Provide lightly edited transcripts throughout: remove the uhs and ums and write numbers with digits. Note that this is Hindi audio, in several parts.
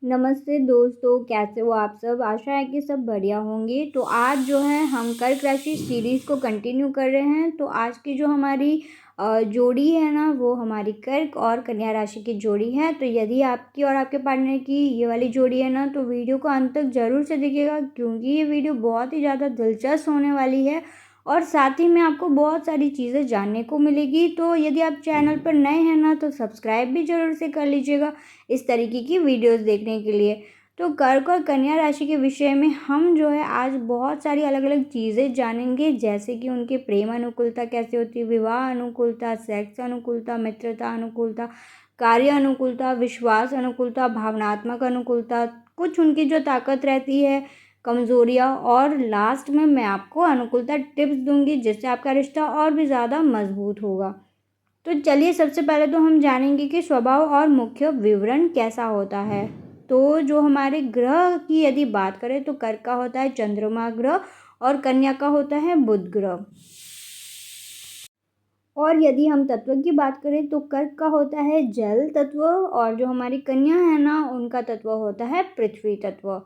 नमस्ते दोस्तों, कैसे हो आप सब? आशा है कि सब बढ़िया होंगे। तो आज जो है हम कर्क राशि सीरीज़ को कंटिन्यू कर रहे हैं। तो आज की जो हमारी जोड़ी है ना, वो हमारी कर्क और कन्या राशि की जोड़ी है। तो यदि आपकी और आपके पार्टनर की ये वाली जोड़ी है ना, तो वीडियो को अंत तक ज़रूर से देखिएगा, क्योंकि ये वीडियो बहुत ही ज़्यादा दिलचस्प होने वाली है और साथ ही में आपको बहुत सारी चीज़ें जानने को मिलेगी। तो यदि आप चैनल पर नए हैं ना, तो सब्सक्राइब भी ज़रूर से कर लीजिएगा इस तरीके की वीडियोस देखने के लिए। तो कर्क और कन्या राशि के विषय में हम जो है आज बहुत सारी अलग अलग चीज़ें जानेंगे, जैसे कि उनकी प्रेम अनुकूलता कैसे होती है, विवाह अनुकूलता, सेक्स अनुकूलता, मित्रता अनुकूलता, कार्य अनुकूलता, विश्वास अनुकूलता, भावनात्मक अनुकूलता, कुछ उनकी जो ताकत रहती है, कमजोरियाँ, और लास्ट में मैं आपको अनुकूलता टिप्स दूंगी जिससे आपका रिश्ता और भी ज़्यादा मजबूत होगा। तो चलिए सबसे पहले तो हम जानेंगे कि स्वभाव और मुख्य विवरण कैसा होता है। तो जो हमारे ग्रह की यदि बात करें तो कर्क का होता है चंद्रमा ग्रह और कन्या का होता है बुध ग्रह। और यदि हम तत्व की बात करें तो कर्क का होता है जल तत्व और जो हमारी कन्या है ना, उनका तत्व होता है पृथ्वी तत्व।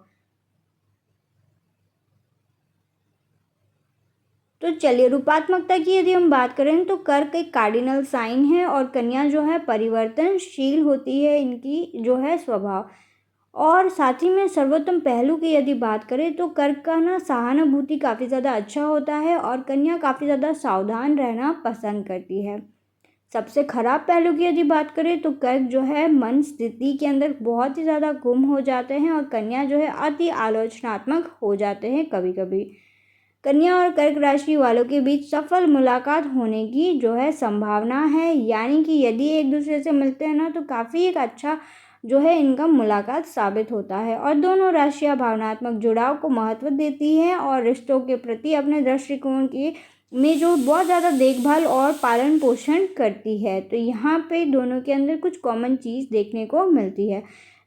तो चलिए रूपात्मकता की यदि हम बात करें तो कर्क एक कार्डिनल साइन है और कन्या जो है परिवर्तनशील होती है, इनकी जो है स्वभाव। और साथ ही में सर्वोत्तम पहलू की यदि बात करें तो कर्क का ना सहानुभूति काफ़ी ज़्यादा अच्छा होता है और कन्या काफ़ी ज़्यादा सावधान रहना पसंद करती है। सबसे खराब पहलू की यदि बात करें तो कर्क जो है मन स्थिति के अंदर बहुत ही ज़्यादा गुम हो जाते हैं और कन्या जो है अति आलोचनात्मक हो जाते हैं कभी कभी। कन्या और कर्क राशि वालों के बीच सफल मुलाकात होने की जो है संभावना है, यानी कि यदि एक दूसरे से मिलते हैं ना, तो काफ़ी एक अच्छा जो है इनका मुलाकात साबित होता है। और दोनों राशियां भावनात्मक जुड़ाव को महत्व देती हैं और रिश्तों के प्रति अपने दृष्टिकोण की में जो बहुत ज़्यादा देखभाल और पालन पोषण करती है। तो यहाँ पे दोनों के अंदर कुछ कॉमन चीज़ देखने को मिलती है।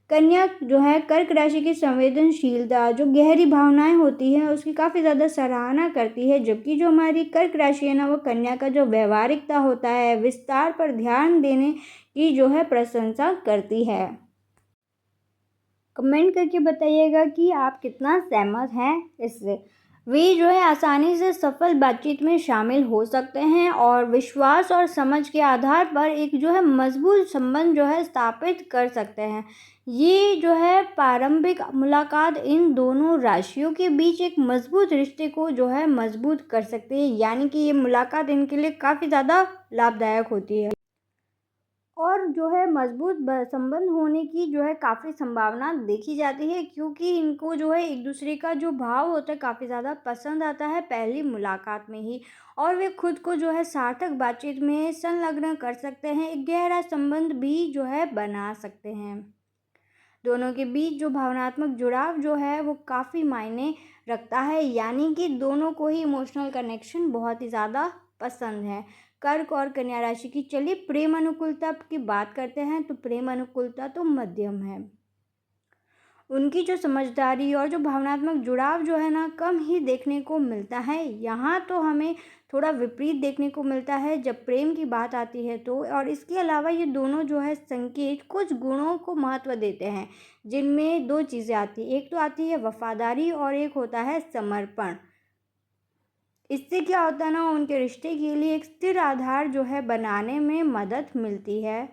कन्या जो है कर्क राशि की संवेदनशीलता, जो गहरी भावनाएं होती हैं, उसकी काफ़ी ज़्यादा सराहना करती है, जबकि जो हमारी कर्क राशि है ना, वो कन्या का जो व्यवहारिकता होता है, विस्तार पर ध्यान देने की जो है प्रशंसा करती है। कमेंट करके बताइएगा कि आप कितना सहमत हैं इससे। वे जो है आसानी से सफल बातचीत में शामिल हो सकते हैं और विश्वास और समझ के आधार पर एक जो है मजबूत संबंध जो है स्थापित कर सकते हैं। ये जो है प्रारंभिक मुलाकात इन दोनों राशियों के बीच एक मजबूत रिश्ते को जो है मजबूत कर सकती है, यानी कि ये मुलाकात इनके लिए काफ़ी ज़्यादा लाभदायक होती है और जो है मजबूत संबंध होने की जो है काफ़ी संभावना देखी जाती है, क्योंकि इनको जो है एक दूसरे का जो भाव होता है काफ़ी ज़्यादा पसंद आता है पहली मुलाकात में ही, और वे खुद को जो है सार्थक बातचीत में संलग्न कर सकते हैं, एक गहरा संबंध भी जो है बना सकते हैं। दोनों के बीच जो भावनात्मक जुड़ाव जो है वो काफ़ी मायने रखता है, यानी कि दोनों को ही इमोशनल कनेक्शन बहुत ही ज़्यादा पसंद है। कर्क और कन्या राशि की चलिए प्रेम अनुकूलता की बात करते हैं। तो प्रेम अनुकूलता तो मध्यम है। उनकी जो समझदारी और जो भावनात्मक जुड़ाव जो है ना, कम ही देखने को मिलता है। यहाँ तो हमें थोड़ा विपरीत देखने को मिलता है जब प्रेम की बात आती है तो। और इसके अलावा ये दोनों जो है संकेत कुछ गुणों को महत्व देते हैं, जिनमें दो चीज़ें आती हैं। एक तो आती है वफादारी और एक होता है समर्पण। इससे क्या होता है ना, उनके रिश्ते के लिए एक स्थिर आधार जो है बनाने में मदद मिलती है।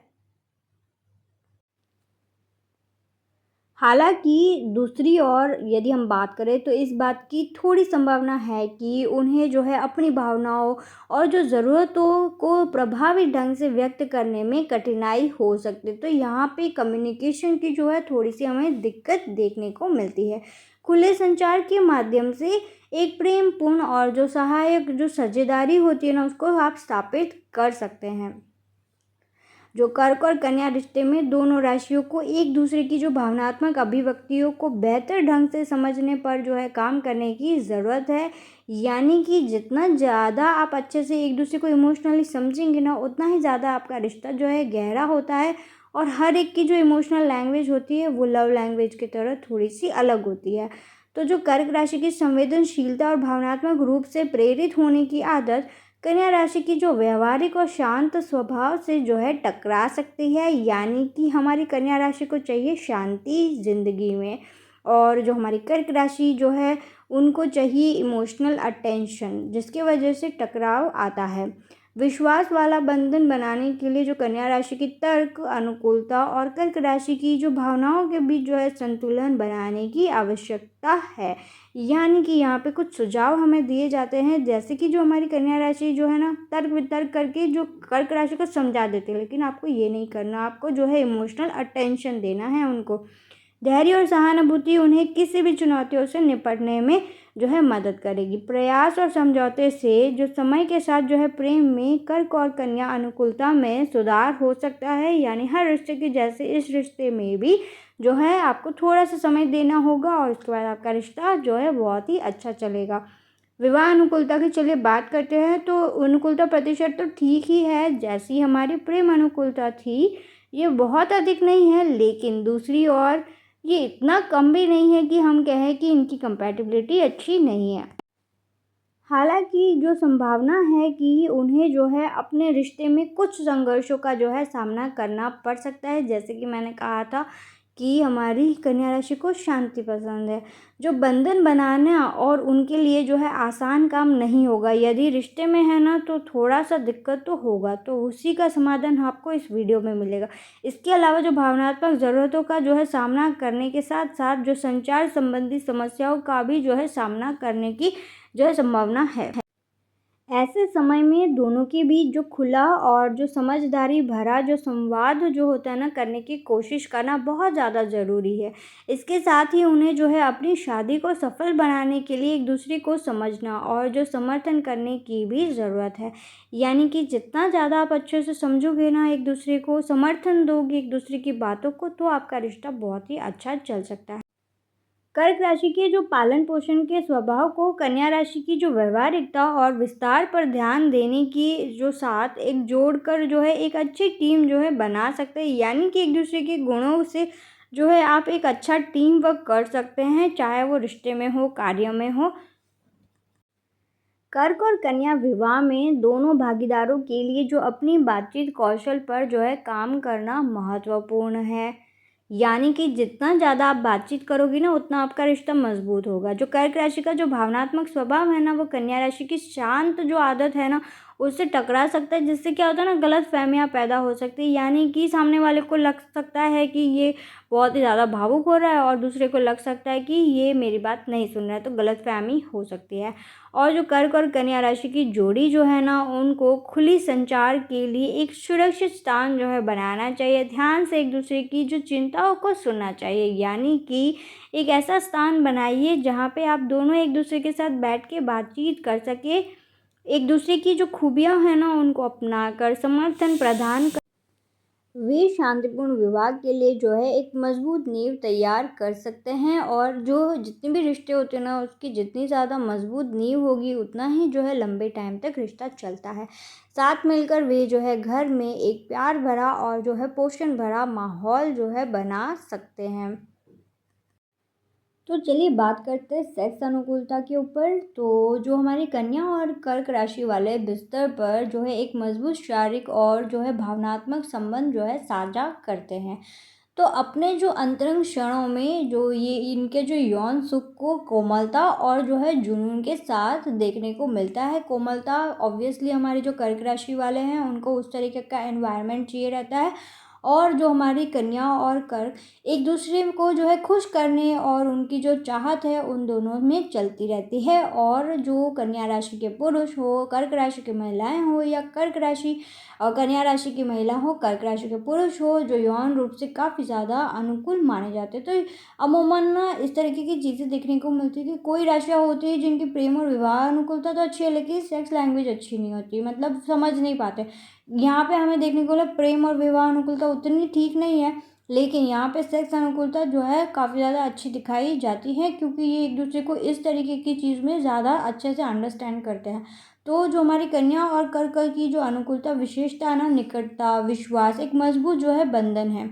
हालाँकि दूसरी ओर यदि हम बात करें तो इस बात की थोड़ी संभावना है कि उन्हें जो है अपनी भावनाओं और जो ज़रूरतों को प्रभावी ढंग से व्यक्त करने में कठिनाई हो सकती है। तो यहाँ पे कम्युनिकेशन की जो है थोड़ी-सी हमें दिक्कत देखने को मिलती है। खुले संचार के माध्यम से एक प्रेमपूर्ण और जो सहायक जो साझेदारी होती है ना, उसको आप स्थापित कर सकते हैं। जो कर्क और कन्या रिश्ते में दोनों राशियों को एक दूसरे की जो भावनात्मक अभिव्यक्तियों को बेहतर ढंग से समझने पर जो है काम करने की ज़रूरत है, यानी कि जितना ज़्यादा आप अच्छे से एक दूसरे को इमोशनली समझेंगे ना, उतना ही ज़्यादा आपका रिश्ता जो है गहरा होता है। और हर एक की जो इमोशनल लैंग्वेज होती है वो लव लैंग्वेज की तरह थोड़ी सी अलग होती है। तो जो कर्क राशि की संवेदनशीलता और भावनात्मक रूप से प्रेरित होने की आदत कन्या राशि की जो व्यवहारिक और शांत स्वभाव से जो है टकरा सकती है, यानी कि हमारी कन्या राशि को चाहिए शांति ज़िंदगी में। और जो हमारी कर्क राशि जो है उनको चाहिए इमोशनल अटेंशन, जिसकी वजह से टकराव आता है। विश्वास वाला बंधन बनाने के लिए जो कन्या राशि की तर्क, अनुकूलता और कर्क राशि की जो भावनाओं के बीच जो है संतुलन बनाने की आवश्यकता है। यानी कि यहाँ पे कुछ सुझाव हमें दिए जाते हैं, जैसे कि जो हमारी कन्या राशि जो है ना, तर्क वितर्क करके जो कर्क राशि को समझा देते हैं, लेकिन आपको ये नहीं करना। आपको जो है इमोशनल अटेंशन देना है उनको। धैर्य और सहानुभूति उन्हें किसी भी चुनौतियों से निपटने में जो है मदद करेगी। प्रयास और समझौते से जो समय के साथ जो है प्रेम में कर्क और कन्या अनुकूलता में सुधार हो सकता है। यानी हर रिश्ते के जैसे इस रिश्ते में भी जो है आपको थोड़ा सा समय देना होगा और उसके बाद आपका रिश्ता जो है बहुत ही अच्छा चलेगा। विवाह अनुकूलता की चलिए बात करते हैं। तो अनुकूलता प्रतिशत तो ठीक ही है, जैसी हमारी प्रेम अनुकूलता थी। ये बहुत अधिक नहीं है, लेकिन दूसरी ओर ये इतना कम भी नहीं है कि हम कहें कि इनकी कंपैटिबिलिटी अच्छी नहीं है। हालांकि जो संभावना है कि उन्हें जो है अपने रिश्ते में कुछ संघर्षों का जो है सामना करना पड़ सकता है। जैसे कि मैंने कहा था कि हमारी कन्या राशि को शांति पसंद है। जो बंधन बनाना और उनके लिए जो है आसान काम नहीं होगा। यदि रिश्ते में है ना, तो थोड़ा सा दिक्कत तो होगा, तो उसी का समाधान आपको इस वीडियो में मिलेगा। इसके अलावा जो भावनात्मक ज़रूरतों का जो है सामना करने के साथ साथ जो संचार संबंधी समस्याओं का भी जो है सामना करने की जो है संभावना है। ऐसे समय में दोनों के बीच जो खुला और जो समझदारी भरा जो संवाद जो होता है ना, करने की कोशिश करना बहुत ज़्यादा ज़रूरी है। इसके साथ ही उन्हें जो है अपनी शादी को सफल बनाने के लिए एक दूसरे को समझना और जो समर्थन करने की भी ज़रूरत है। यानी कि जितना ज़्यादा आप अच्छे से समझोगे ना, एक दूसरे को समर्थन दोगे एक दूसरे की बातों को, तो आपका रिश्ता बहुत ही अच्छा चल सकता है। कर्क राशि के जो पालन पोषण के स्वभाव को कन्या राशि की जो व्यवहारिकता और विस्तार पर ध्यान देने की जो साथ एक जोड़कर जो है एक अच्छी टीम जो है बना सकते हैं। यानी कि एक दूसरे के गुणों से जो है आप एक अच्छा टीम वर्क कर सकते हैं, चाहे वो रिश्ते में हो, कार्य में हो। कर्क और कन्या विवाह में दोनों भागीदारों के लिए जो अपनी बातचीत कौशल पर जो है काम करना महत्वपूर्ण है। यानी कि जितना ज़्यादा आप बातचीत करोगी ना, उतना आपका रिश्ता मजबूत होगा। जो कर्क राशि का जो भावनात्मक स्वभाव है ना, वो कन्या राशि की शांत जो आदत है ना, उससे टकरा सकता है, जिससे क्या होता है ना, गलत फहमियाँ पैदा हो सकती है। यानी कि सामने वाले को लग सकता है कि ये बहुत ही ज़्यादा भावुक हो रहा है और दूसरे को लग सकता है कि ये मेरी बात नहीं सुन रहा है, तो गलत फहमी हो सकती है। और जो कर्क और कन्या राशि की जोड़ी जो है ना, उनको खुली संचार के लिए एक सुरक्षित स्थान जो है बनाना चाहिए। ध्यान से एक दूसरे की जो चिंताओं को सुनना चाहिए। यानी कि एक ऐसा स्थान बनाइए जहाँ पे आप दोनों एक दूसरे के साथ बैठ के बातचीत कर सके, एक दूसरे की जो खूबियाँ हैं ना, उनको अपना कर समर्थन प्रदान कर वे शांतिपूर्ण विवाह के लिए जो है एक मजबूत नींव तैयार कर सकते हैं। और जो जितने भी रिश्ते होते हैं ना, उसकी जितनी ज़्यादा मजबूत नींव होगी, उतना ही जो है लंबे टाइम तक रिश्ता चलता है। साथ मिलकर वे जो है घर में एक प्यार भरा और जो है पोषण भरा माहौल जो है बना सकते हैं। तो चलिए बात करते हैं सेक्स अनुकूलता के ऊपर। तो जो हमारी कन्या और कर्क राशि वाले बिस्तर पर जो है एक मजबूत शारीरिक और जो है भावनात्मक संबंध जो है साझा करते हैं। तो अपने जो अंतरंग क्षणों में जो ये इनके जो यौन सुख को कोमलता और जो है जुनून के साथ देखने को मिलता है। कोमलता ऑब्वियसली हमारे जो कर्क राशि वाले हैं, उनको उस तरीके का एनवायरनमेंट चाहिए रहता है। और जो हमारी कन्या और कर्क एक दूसरे को जो है खुश करने और उनकी जो चाहत है उन दोनों में चलती रहती है। और जो कन्या राशि के पुरुष हो, कर्क राशि की महिलाएं हो, या कर्क राशि और कन्या राशि की महिला हो, कर्क राशि के पुरुष हो, जो यौन रूप से काफ़ी ज़्यादा अनुकूल माने जाते हैं। तो अमूमन ना इस तरीके की चीज़ें देखने को मिलती है कि कोई राशियाँ होती है जिनकी प्रेम और विवाह अनुकूलता तो अच्छी है, लेकिन सेक्स लैंग्वेज अच्छी नहीं होती, मतलब समझ नहीं पाते। यहाँ पे हमें देखने को मिला प्रेम और विवाह अनुकूलता उतनी ठीक नहीं है, लेकिन यहाँ पे सेक्स अनुकूलता जो है काफ़ी ज़्यादा अच्छी दिखाई जाती है, क्योंकि ये एक दूसरे को इस तरीके की चीज़ में ज़्यादा अच्छे से अंडरस्टैंड करते हैं। तो जो हमारी कन्या और कर्क की जो अनुकूलता विशेषता है ना, निकटता, विश्वास, एक मजबूत जो है बंधन है।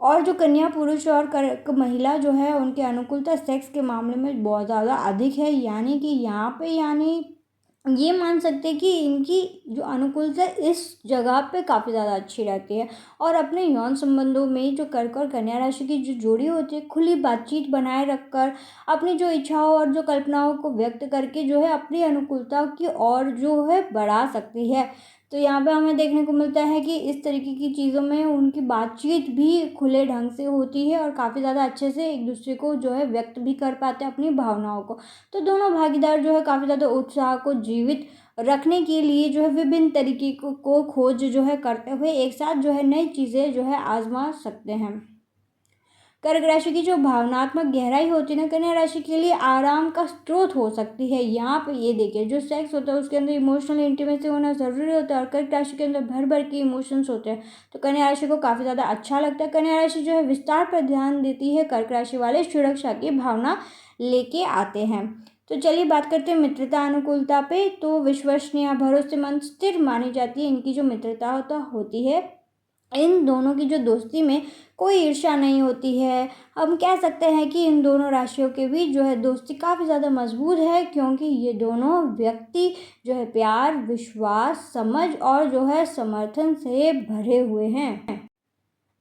और जो कन्या पुरुष और कर्क महिला जो है, उनकी अनुकूलता सेक्स के मामले में बहुत ज़्यादा अधिक है। यानी कि यहाँ पे ये मान सकते हैं कि इनकी जो अनुकूलता इस जगह पे काफ़ी ज़्यादा अच्छी रहती है। और अपने यौन संबंधों में जो कर्क और कन्या राशि की जो जोड़ी होती है, खुली बातचीत बनाए रखकर अपनी जो इच्छाओं और जो कल्पनाओं को व्यक्त करके जो है अपनी अनुकूलता की ओर जो है बढ़ा सकती है। तो यहाँ पे हमें देखने को मिलता है कि इस तरीके की चीज़ों में उनकी बातचीत भी खुले ढंग से होती है और काफ़ी ज़्यादा अच्छे से एक दूसरे को जो है व्यक्त भी कर पाते हैं अपनी भावनाओं को। तो दोनों भागीदार जो है काफ़ी ज़्यादा उत्साह को जीवित रखने के लिए जो है विभिन्न तरीके को खोज जो है करते हुए एक साथ जो है नई चीज़ें जो है आजमा सकते हैं। कर्क राशि की जो भावनात्मक गहराई होती है ना, कन्या राशि के लिए आराम का स्रोत हो सकती है। यहाँ पे ये देखिए, जो सेक्स होता है उसके अंदर इमोशनल इंटीमेसी होना ज़रूरी होता है और कर्क राशि के अंदर भर भर के इमोशंस होते हैं, तो कन्या राशि को काफ़ी ज़्यादा अच्छा लगता है। कन्या राशि जो है विस्तार पर ध्यान देती है, कर्क राशि वाले सुरक्षा की भावना लेके आते हैं। तो चलिए बात करते हैं मित्रता अनुकूलता पे। तो विश्वसनीय, भरोसेमंद, स्थिर मानी जाती है इनकी जो मित्रता होती है। इन दोनों की जो दोस्ती में कोई ईर्ष्या नहीं होती है। हम कह सकते हैं कि इन दोनों राशियों के बीच जो है दोस्ती काफ़ी ज़्यादा मजबूत है, क्योंकि ये दोनों व्यक्ति जो है प्यार, विश्वास, समझ और जो है समर्थन से भरे हुए हैं।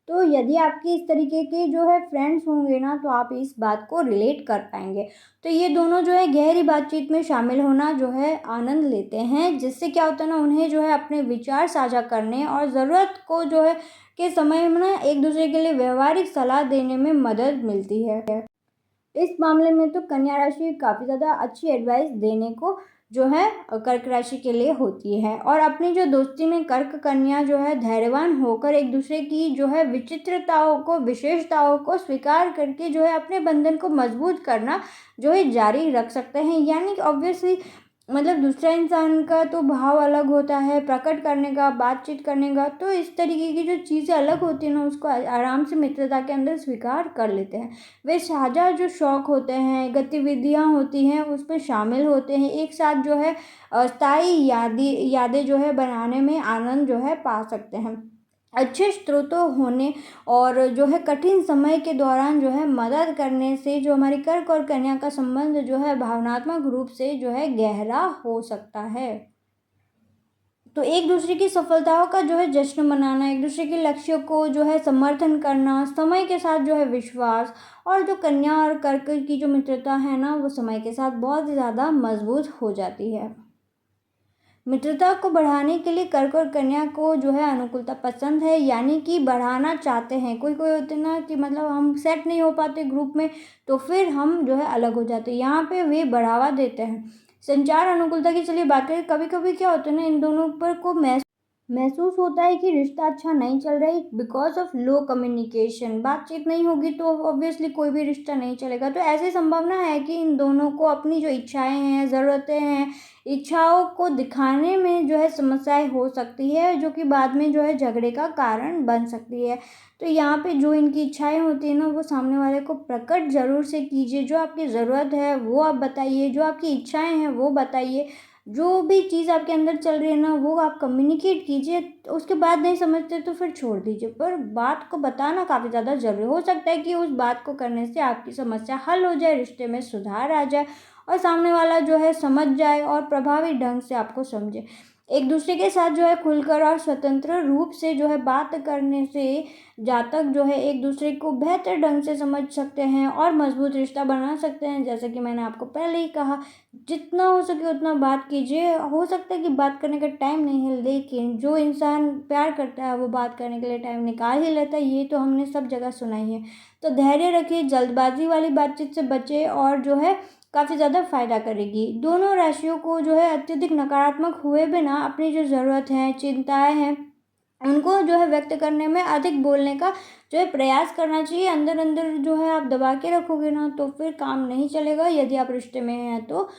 तो यदि आपके इस तरीके के जो है फ्रेंड्स होंगे ना, तो आप इस बात को रिलेट कर पाएंगे। तो ये दोनों जो है गहरी बातचीत में शामिल होना जो है आनंद लेते हैं, जिससे क्या होता है ना, उन्हें जो है अपने विचार साझा करने और ज़रूरत को जो है के समय में ना एक दूसरे के लिए व्यवहारिक सलाह देने में मदद मिलती है। इस मामले में तो कन्या राशि काफ़ी ज़्यादा अच्छी एडवाइस देने को जो है कर्क राशि के लिए होती है। और अपनी जो दोस्ती में कर्क कन्या जो है धैर्यवान होकर एक दूसरे की जो है विचित्रताओं को, विशेषताओं को स्वीकार करके जो है अपने बंधन को मजबूत करना जो है जारी रख सकते हैं। यानी कि ऑब्वियसली मतलब दूसरा इंसान का तो भाव अलग होता है प्रकट करने का, बातचीत करने का, तो इस तरीके की जो चीज़ें अलग होती हैं ना, उसको आराम से मित्रता के अंदर स्वीकार कर लेते हैं। वे साझा जो शौक होते हैं, गतिविधियां होती हैं, उसमें शामिल होते हैं, एक साथ जो है स्थायी यादें जो है बनाने में आनंद जो है पा सकते हैं। अच्छे स्रोतों होने और जो है कठिन समय के दौरान जो है मदद करने से जो हमारी कर्क और कन्या का संबंध जो है भावनात्मक रूप से जो है गहरा हो सकता है। तो एक दूसरे की सफलताओं का जो है जश्न मनाना, एक दूसरे के लक्ष्यों को जो है समर्थन करना, समय के साथ जो है विश्वास, और जो कन्या और कर्क की जो मित्रता है ना, वो समय के साथ बहुत ज़्यादा मजबूत हो जाती है। मित्रता को बढ़ाने के लिए कर्क और कन्या को जो है अनुकूलता पसंद है, यानी कि बढ़ाना चाहते हैं। कोई कोई होते ना कि मतलब हम सेट नहीं हो पाते ग्रुप में, तो फिर हम जो है अलग हो जाते हैं। यहाँ पे वे बढ़ावा देते हैं। संचार अनुकूलता की चलिए बात करें। कभी कभी क्या होता है ना, इन दोनों पर को महसूस होता है कि रिश्ता अच्छा नहीं चल रहा है बिकॉज ऑफ लो कम्युनिकेशन। बातचीत नहीं होगी तो ऑब्वियसली कोई भी रिश्ता नहीं चलेगा। तो ऐसी संभावना है कि इन दोनों को अपनी जो इच्छाएं हैं, ज़रूरतें हैं, इच्छाओं को दिखाने में जो है समस्याएं हो सकती है, जो कि बाद में जो है झगड़े का कारण बन सकती है। तो यहाँ पे जो इनकी इच्छाएं होती है ना, वो सामने वाले को प्रकट ज़रूर से कीजिए। जो आपकी ज़रूरत है वो आप बताइए, जो आपकी इच्छाएं हैं वो बताइए, जो भी चीज़ आपके अंदर चल रही है ना वो आप कम्युनिकेट कीजिए। तो उसके बाद नहीं समझते तो फिर छोड़ दीजिए, पर बात को बताना काफ़ी ज़्यादा ज़रूरी हो सकता है कि उस बात को करने से आपकी समस्या हल हो जाए, रिश्ते में सुधार आ जाए और सामने वाला जो है समझ जाए और प्रभावी ढंग से आपको समझे। एक दूसरे के साथ जो है खुलकर और स्वतंत्र रूप से जो है बात करने से जातक जो है एक दूसरे को बेहतर ढंग से समझ सकते हैं और मजबूत रिश्ता बना सकते हैं। जैसे कि मैंने आपको पहले ही कहा, जितना हो सके उतना बात कीजिए। हो सकता है कि बात करने का टाइम नहीं है, लेकिन जो इंसान प्यार करता है वो बात करने के लिए टाइम निकाल ही लेता है। ये तो हमने सब जगह सुना ही है। तो धैर्य रखिए, जल्दबाजी वाली बातचीत से बचे और जो है काफ़ी ज़्यादा फायदा करेगी। दोनों राशियों को जो है अत्यधिक नकारात्मक हुए बिना अपनी जो ज़रूरत है, चिंताएं हैं, उनको जो है व्यक्त करने में अधिक बोलने का जो है प्रयास करना चाहिए। अंदर अंदर जो है आप दबा के रखोगे ना, तो फिर काम नहीं चलेगा। यदि आप रिश्ते में हैं तो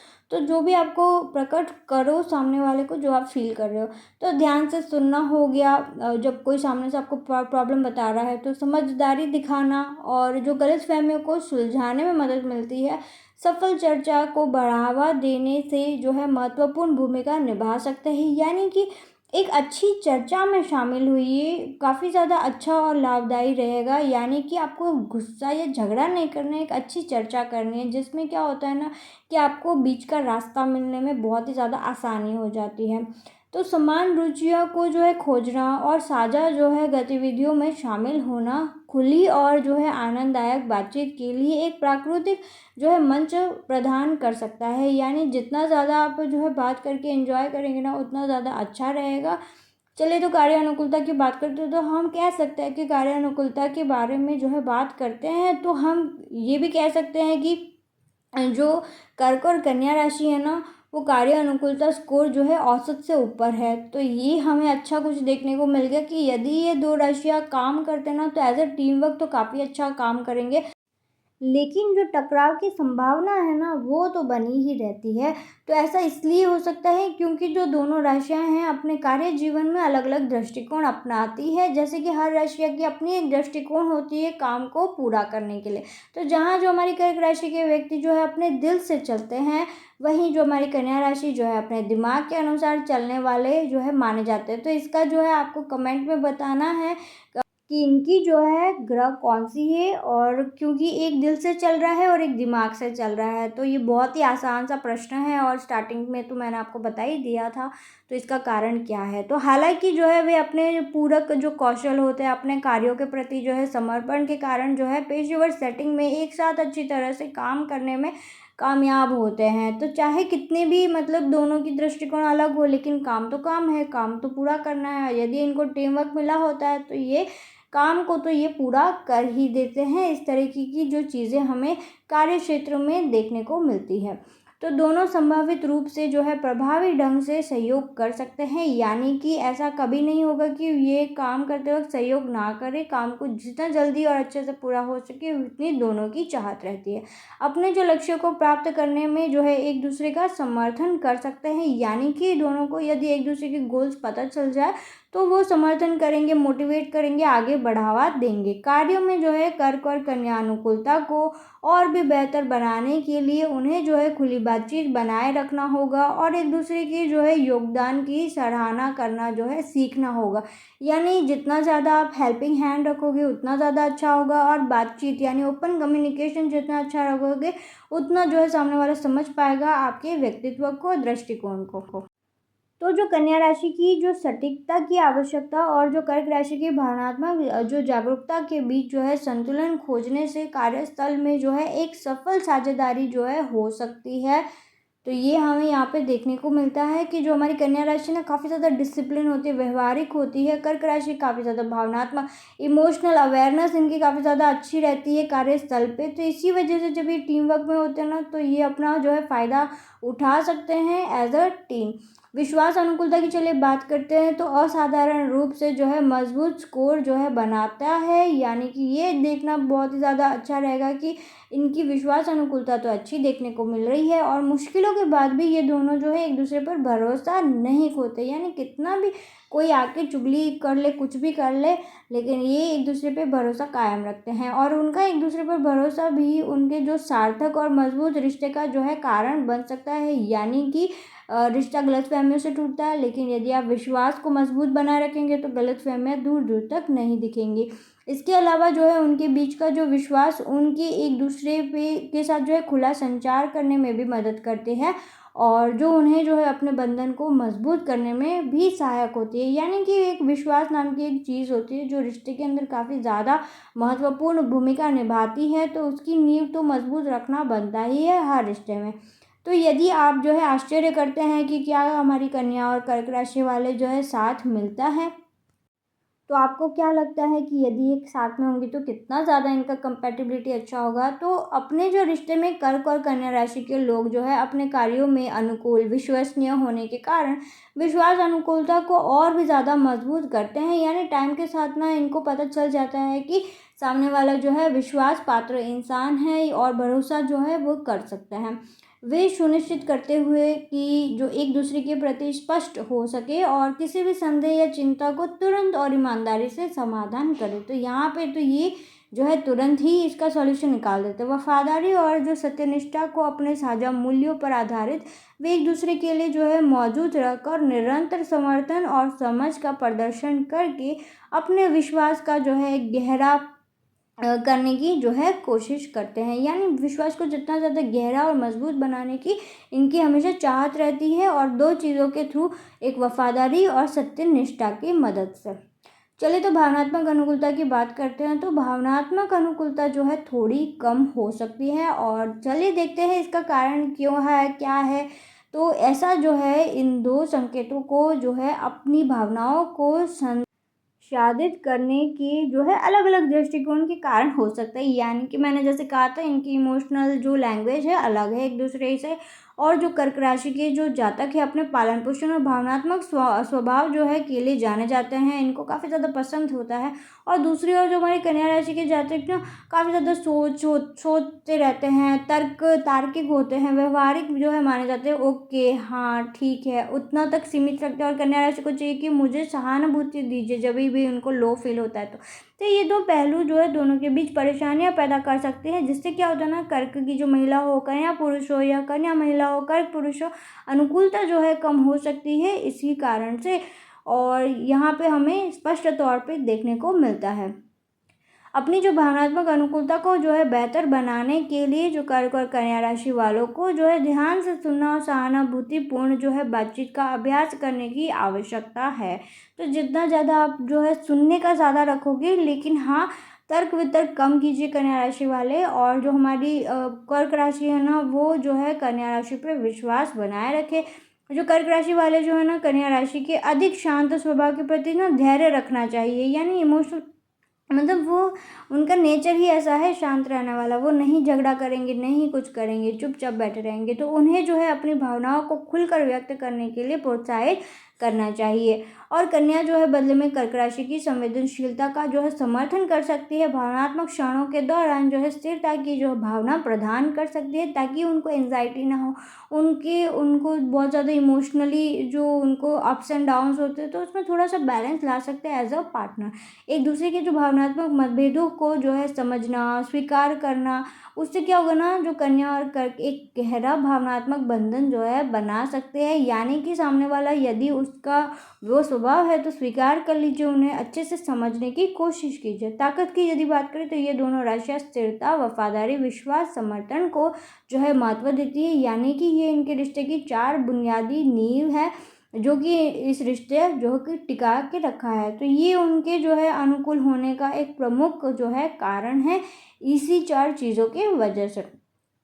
जो भी आपको प्रकट करो सामने वाले को, जो आप फील कर रहे हो। तो ध्यान से सुनना हो गया। जब कोई सामने से आपको प्रॉब्लम बता रहा है तो समझदारी दिखाना और जो गलतफहमियों को सुलझाने में मदद मिलती है। सफल चर्चा को बढ़ावा देने से जो है महत्वपूर्ण भूमिका निभा सकते हैं। यानी कि एक अच्छी चर्चा में शामिल होइए, काफ़ी ज़्यादा अच्छा और लाभदायी रहेगा। यानी कि आपको गुस्सा या झगड़ा नहीं करना है, एक अच्छी चर्चा करनी है, जिसमें क्या होता है ना कि आपको बीच का रास्ता मिलने में बहुत ही ज़्यादा आसानी हो जाती है। तो समान रुचियों को जो है खोजना और साझा जो है गतिविधियों में शामिल होना, खुली और जो है आनंददायक बातचीत के लिए एक प्राकृतिक जो है मंच प्रदान कर सकता है। यानी जितना ज़्यादा आप जो है बात करके एंजॉय करेंगे ना, उतना ज़्यादा अच्छा रहेगा। चलिए, तो कार्य अनुकूलता की बात करते हैं, तो हम कह सकते हैं कि कार्य अनुकूलता के बारे में जो है बात करते हैं, तो हम ये भी कह सकते हैं कि जो कर्क और कन्या राशि है ना, वो कार्य अनुकूलता स्कोर जो है औसत से ऊपर है। तो ये हमें अच्छा कुछ देखने को मिल गया कि यदि ये दो राशियाँ काम करते हैं ना, तो एज ए टीम वर्क तो काफ़ी अच्छा काम करेंगे। लेकिन जो टकराव की संभावना है ना, वो तो बनी ही रहती है। तो ऐसा इसलिए हो सकता है क्योंकि जो दोनों राशियाँ हैं अपने कार्य जीवन में अलग अलग दृष्टिकोण अपनाती है। जैसे कि हर राशि की अपनी एक दृष्टिकोण होती है काम को पूरा करने के लिए। तो जहाँ जो हमारी कर्क राशि के व्यक्ति जो है अपने दिल से चलते हैं, वहीं जो हमारी कन्या राशि जो है अपने दिमाग के अनुसार चलने वाले जो है माने जाते हैं। तो इसका जो है आपको कमेंट में बताना है कि इनकी जो है ग्रह कौन सी है, और क्योंकि एक दिल से चल रहा है और एक दिमाग से चल रहा है। तो ये बहुत ही आसान सा प्रश्न है और स्टार्टिंग में तो मैंने आपको बता ही दिया था। तो इसका कारण क्या है, तो हालांकि जो है वे अपने पूरक जो कौशल होते हैं, अपने कार्यों के प्रति जो है समर्पण के कारण जो है पेशेवर सेटिंग में एक साथ अच्छी तरह से काम करने में कामयाब होते हैं। तो चाहे कितने भी मतलब दोनों की दृष्टिकोण अलग हो, लेकिन काम तो काम है, काम तो पूरा करना है। यदि इनको टीम वर्क मिला होता है, तो ये काम को तो ये पूरा कर ही देते हैं। इस तरीके की जो चीज़ें हमें कार्य क्षेत्र में देखने को मिलती है। तो दोनों संभावित रूप से जो है प्रभावी ढंग से सहयोग कर सकते हैं। यानी कि ऐसा कभी नहीं होगा कि ये काम करते वक्त सहयोग ना करे। काम को जितना जल्दी और अच्छे से पूरा हो सके, उतनी दोनों की चाहत रहती है। अपने जो लक्ष्य को प्राप्त करने में जो है एक दूसरे का समर्थन कर सकते हैं। यानी कि दोनों को यदि एक दूसरे के गोल्स पता चल जाए, तो वो समर्थन करेंगे, मोटिवेट करेंगे, आगे बढ़ावा देंगे। कार्यों में जो है कर्क और कन्या अनुकूलता को और भी बेहतर बनाने के लिए उन्हें जो है खुली बातचीत बनाए रखना होगा और एक दूसरे की जो है योगदान की सराहना करना जो है सीखना होगा। यानी जितना ज़्यादा आप हेल्पिंग हैंड रखोगे, उतना ज़्यादा अच्छा होगा। और बातचीत यानी ओपन कम्युनिकेशन जितना अच्छा रखोगे, उतना जो है सामने वाला समझ पाएगा आपके व्यक्तित्व को, दृष्टिकोण को। तो जो कन्या राशि की जो सटीकता की आवश्यकता और जो कर्क राशि की भावनात्मक जो जागरूकता के बीच जो है संतुलन खोजने से कार्यस्थल में जो है एक सफल साझेदारी जो है हो सकती है। तो ये हमें यहाँ पे देखने को मिलता है कि जो हमारी कन्या राशि ना काफ़ी ज़्यादा डिसिप्लिन होती है, व्यवहारिक होती है। कर्क राशि काफ़ी ज़्यादा भावनात्मक, इमोशनल अवेयरनेस इनकी काफ़ी ज़्यादा अच्छी रहती है कार्यस्थल पे। तो इसी वजह से जब ये टीम वर्क में होते हैं ना, तो ये अपना जो है फ़ायदा उठा सकते हैं एज अ टीम। विश्वास अनुकूलता की चलिए बात करते हैं, तो असाधारण रूप से जो है मजबूत स्कोर जो है बनाता है। यानी कि ये देखना बहुत ही ज़्यादा अच्छा रहेगा कि इनकी विश्वास अनुकूलता तो अच्छी देखने को मिल रही है, और मुश्किलों के बाद भी ये दोनों जो है एक दूसरे पर भरोसा नहीं खोते। यानी कितना भी कोई आके चुगली कर ले, कुछ भी कर ले, लेकिन ये एक दूसरे पे भरोसा कायम रखते हैं। और उनका एक दूसरे पर भरोसा भी उनके जो सार्थक और मजबूत रिश्ते का जो है कारण बन सकता है। यानी कि रिश्ता गलतफहमियों से टूटता है, लेकिन यदि आप विश्वास को मजबूत बनाए रखेंगे, तो गलतफहमियां दूर दूर तक नहीं दिखेंगी। इसके अलावा जो है उनके बीच का जो विश्वास उनके एक दूसरे पे के साथ जो है खुला संचार करने में भी मदद करते हैं, और जो उन्हें जो है अपने बंधन को मजबूत करने में भी सहायक होती है। यानी कि एक विश्वास नाम की एक चीज़ होती है जो रिश्ते के अंदर काफ़ी ज़्यादा महत्वपूर्ण भूमिका निभाती है। तो उसकी नींव तो मजबूत रखना बनता ही है हर रिश्ते में। तो यदि आप जो है आश्चर्य करते हैं कि क्या हमारी कन्या और कर्क राशि वाले जो है साथ मिलता है, तो आपको क्या लगता है कि यदि एक साथ में होंगे तो कितना ज़्यादा इनका कंपैटिबिलिटी अच्छा होगा। तो अपने जो रिश्ते में कर्क और कन्या राशि के लोग जो है अपने कार्यों में अनुकूल, विश्वसनीय होने के कारण विश्वास अनुकूलता को और भी ज़्यादा मजबूत करते हैं। यानी टाइम के साथ ना इनको पता चल जाता है कि सामने वाला जो है विश्वास पात्र इंसान है और भरोसा जो है वो कर सकता है। वे सुनिश्चित करते हुए कि जो एक दूसरे के प्रति स्पष्ट हो सके और किसी भी संदेह या चिंता को तुरंत और ईमानदारी से समाधान करें। तो यहाँ पे तो ये जो है तुरंत ही इसका सॉल्यूशन निकाल देते हैं। वफादारी और जो सत्यनिष्ठा को अपने साझा मूल्यों पर आधारित वे एक दूसरे के लिए जो है मौजूद रहकर निरंतर समर्थन और समझ का प्रदर्शन करके अपने विश्वास का जो है गहरा करने की जो है कोशिश करते हैं। यानी विश्वास को जितना ज़्यादा गहरा और मजबूत बनाने की इनकी हमेशा चाहत रहती है, और दो चीज़ों के थ्रू, एक वफादारी और सत्यनिष्ठा की मदद से। चलिए तो भावनात्मक अनुकूलता की बात करते हैं। तो भावनात्मक अनुकूलता जो है थोड़ी कम हो सकती है, और चलिए देखते हैं इसका कारण क्यों है, क्या है। तो ऐसा जो है इन दो संकेतों को जो है अपनी भावनाओं को संसाधित करने की जो है अलग अलग दृष्टिकोण के कारण हो सकता है। यानी कि मैंने जैसे कहा था, इनकी इमोशनल जो लैंग्वेज है अलग है एक दूसरे से, और जो कर्क राशि के जो जातक है अपने पालन पोषण और भावनात्मक स्वभाव जो है के लिए जाने जाते हैं, इनको काफ़ी ज़्यादा पसंद होता है। और दूसरी ओर जो हमारी कन्या राशि के जातक ना काफ़ी ज़्यादा सोचते रहते हैं, तार्किक होते हैं, व्यवहारिक जो है माने जाते हैं। ओके, हाँ ठीक है, उतना तक सीमित रखते हैं। और कन्या राशि को चाहिए कि मुझे सहानुभूति दीजिए जब भी उनको लो फील होता है। तो ये दो पहलू जो है दोनों के बीच परेशानियां पैदा कर सकते हैं, जिससे क्या होता है ना, कर्क की जो महिला हो, कन्या पुरुष हो, या कन्या महिला हो, कर्क पुरुष हो, अनुकूलता जो है कम हो सकती है इसी कारण से। और यहाँ पे हमें स्पष्ट तौर पे देखने को मिलता है। अपनी जो भावनात्मक अनुकूलता को जो है बेहतर बनाने के लिए जो कर्क और कन्या राशि वालों को जो है ध्यान से सुनना और सहानुभूतिपूर्ण जो है बातचीत का अभ्यास करने की आवश्यकता है। तो जितना ज़्यादा आप जो है सुनने का ज़्यादा रखोगे, लेकिन हाँ तर्क वितर्क कम कीजिए कन्या राशि वाले। और जो हमारी कर्क राशि है ना, वो जो है कन्या राशि पर विश्वास बनाए रखे। जो कर्क राशि वाले जो है ना, कन्या राशि के अधिक शांत स्वभाव के प्रति ना धैर्य रखना चाहिए। यानी इमोशनल, मतलब वो, उनका नेचर ही ऐसा है शांत रहने वाला। वो नहीं झगड़ा करेंगे, नहीं कुछ करेंगे, चुपचाप बैठे रहेंगे। तो उन्हें जो है अपनी भावनाओं को खुलकर व्यक्त करने के लिए प्रोत्साहित करना चाहिए। और कन्या जो है बदले में कर्क राशि की संवेदनशीलता का जो है समर्थन कर सकती है। भावनात्मक क्षणों के दौरान जो है स्थिरता की जो भावना प्रदान कर सकती है, ताकि उनको एंजाइटी ना हो, उनको बहुत ज़्यादा इमोशनली जो उनको अप्स एंड डाउन्स होते हैं, तो उसमें थोड़ा सा बैलेंस ला सकते हैं एज अ पार्टनर। एक दूसरे के जो भावनात्मक मतभेदों को जो है समझना, स्वीकार करना, उससे क्या होगा ना, जो कन्या और कर्क एक गहरा भावनात्मक बंधन जो है बना सकते हैं। यानी कि सामने वाला यदि उसका वो स्वभाव है तो स्वीकार कर लीजिए, उन्हें अच्छे से समझने की कोशिश कीजिए। ताकत की यदि बात करें तो ये दोनों राशियाँ स्थिरता, वफादारी, विश्वास, समर्थन को जो है महत्व देती है। यानी कि ये इनके रिश्ते की 4 बुनियादी नींव है, जो कि इस रिश्ते जो कि टिका के रखा है। तो ये उनके जो है अनुकूल होने का एक प्रमुख जो है कारण है, इसी 4 चीज़ों की वजह से।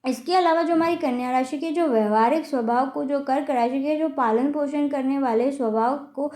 इसके अलावा जो हमारी कन्या राशि के जो व्यवहारिक स्वभाव को जो कर्क राशि के जो पालन पोषण करने वाले स्वभाव को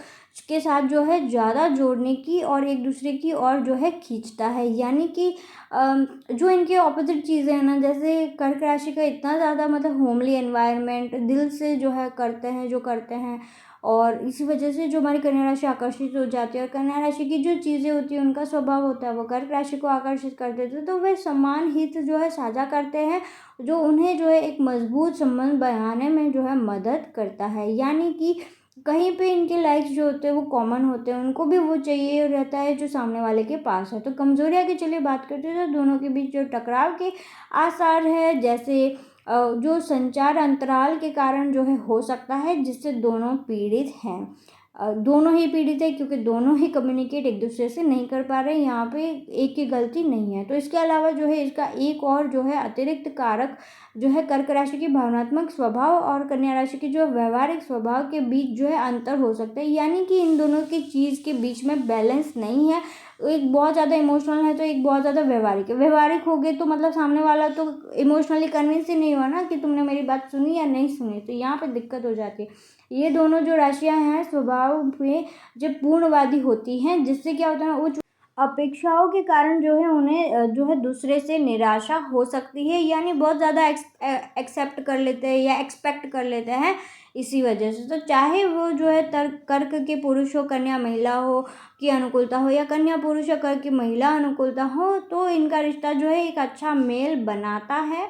के साथ जो है ज़्यादा जोड़ने की और एक दूसरे की ओर जो है खींचता है। यानी कि जो इनके ऑपोजिट चीज़ें हैं ना, जैसे कर्क राशि का इतना ज़्यादा मतलब होमली एनवायरनमेंट दिल से जो है करते हैं जो करते हैं, और इसी वजह से जो हमारी कन्या राशि आकर्षित हो जाती है। और कन्या राशि की जो चीज़ें होती हैं, उनका स्वभाव होता है वो कर्क राशि को आकर्षित कर देते हैं। तो वे समान हित जो है साझा करते हैं, जो उन्हें जो है एक मजबूत संबंध बनाने में जो है मदद करता है। यानी कि कहीं पे इनके लाइक्स जो होते हैं वो कॉमन होते हैं, उनको भी वो चाहिए रहता है जो सामने वाले के पास है। तो कमजोरियाँ की चलिए बात करते हैं। तो दोनों के बीच जो टकराव के आसार है, जैसे जो संचार अंतराल के कारण जो है हो सकता है, जिससे दोनों पीड़ित हैं। दोनों ही पीड़ित है, क्योंकि दोनों ही कम्युनिकेट एक दूसरे से नहीं कर पा रहे हैं। यहाँ पे एक की गलती नहीं है। तो इसके अलावा जो है इसका एक और जो है अतिरिक्त कारक जो है कर्क राशि की भावनात्मक स्वभाव और कन्या राशि की जो व्यवहारिक स्वभाव के बीच जो है अंतर हो सकता है। यानी कि इन दोनों की चीज़ के बीच में बैलेंस नहीं है। एक बहुत ज़्यादा इमोशनल है तो एक बहुत ज़्यादा व्यवहारिक है। व्यवहारिक हो गए तो मतलब सामने वाला तो इमोशनली कन्विंस ही नहीं हुआ ना कि तुमने मेरी बात सुनी या नहीं सुनी, तो यहाँ पे दिक्कत हो जाती है। ये दोनों जो राशियां हैं स्वभाव में जब पूर्णवादी होती हैं, जिससे क्या होता है ना, उच्च अपेक्षाओं के कारण जो है उन्हें जो है दूसरे से निराशा हो सकती है। यानी बहुत ज़्यादा एक्सेप्ट कर लेते हैं या एक्सपेक्ट कर लेते हैं इसी वजह से। तो चाहे वो जो है कर्क के पुरुष हो, कन्या महिला हो की अनुकूलता हो, या कन्या पुरुष या कर्क की महिला अनुकूलता हो, तो इनका रिश्ता जो है एक अच्छा मेल बनाता है।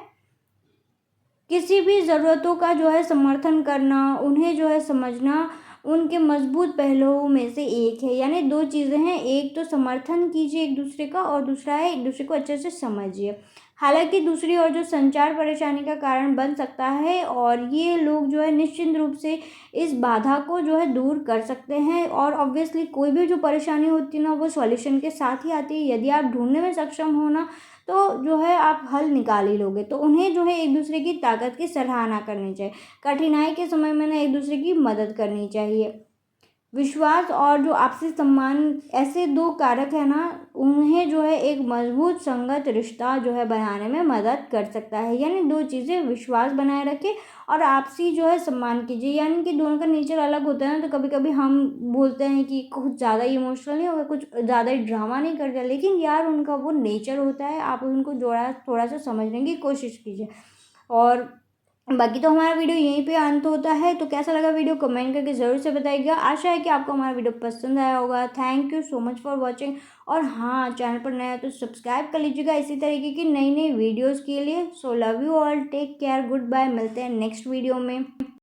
किसी भी ज़रूरतों का जो है समर्थन करना, उन्हें जो है समझना, उनके मजबूत पहलुओं में से एक है। यानी दो चीज़ें हैं, एक तो समर्थन कीजिए एक दूसरे का और दूसरा है एक दूसरे को अच्छे से समझिए। हालांकि दूसरी ओर जो संचार परेशानी का कारण बन सकता है और ये लोग जो है निश्चित रूप से इस बाधा को जो है दूर कर सकते हैं। और ऑब्वियसली कोई भी जो परेशानी होती है ना वो सॉल्यूशन के साथ ही आती है। यदि आप ढूंढने में सक्षम हो ना तो जो है आप हल निकाल ही लोगे। तो उन्हें जो है एक दूसरे की ताकत की सराहना करनी चाहिए। कठिनाई के समय में ना एक दूसरे की मदद करनी चाहिए। विश्वास और जो आपसी सम्मान ऐसे दो कारक है ना, उन्हें जो है एक मजबूत संगत रिश्ता जो है बनाने में मदद कर सकता है। यानी दो चीज़ें, विश्वास बनाए रखें और आपसी जो है सम्मान कीजिए। यानी कि दोनों का नेचर अलग होता है ना, तो कभी कभी हम बोलते हैं कि कुछ ज़्यादा इमोशनल नहीं होगा, कुछ ज़्यादा ही ड्रामा नहीं करते, लेकिन यार उनका वो नेचर होता है। आप उनको जोड़ा थोड़ा सा समझने की कोशिश कीजिए। और बाकी तो हमारा वीडियो यहीं पे अंत होता है। तो कैसा लगा वीडियो कमेंट करके ज़रूर से बताइएगा। आशा है कि आपको हमारा वीडियो पसंद आया होगा। Thank you so much for watching. और हाँ, चैनल पर नया है तो सब्सक्राइब कर लीजिएगा इसी तरीके की नई नई वीडियोज़ के लिए। So love you all, take care, good bye, मिलते हैं नेक्स्ट वीडियो में।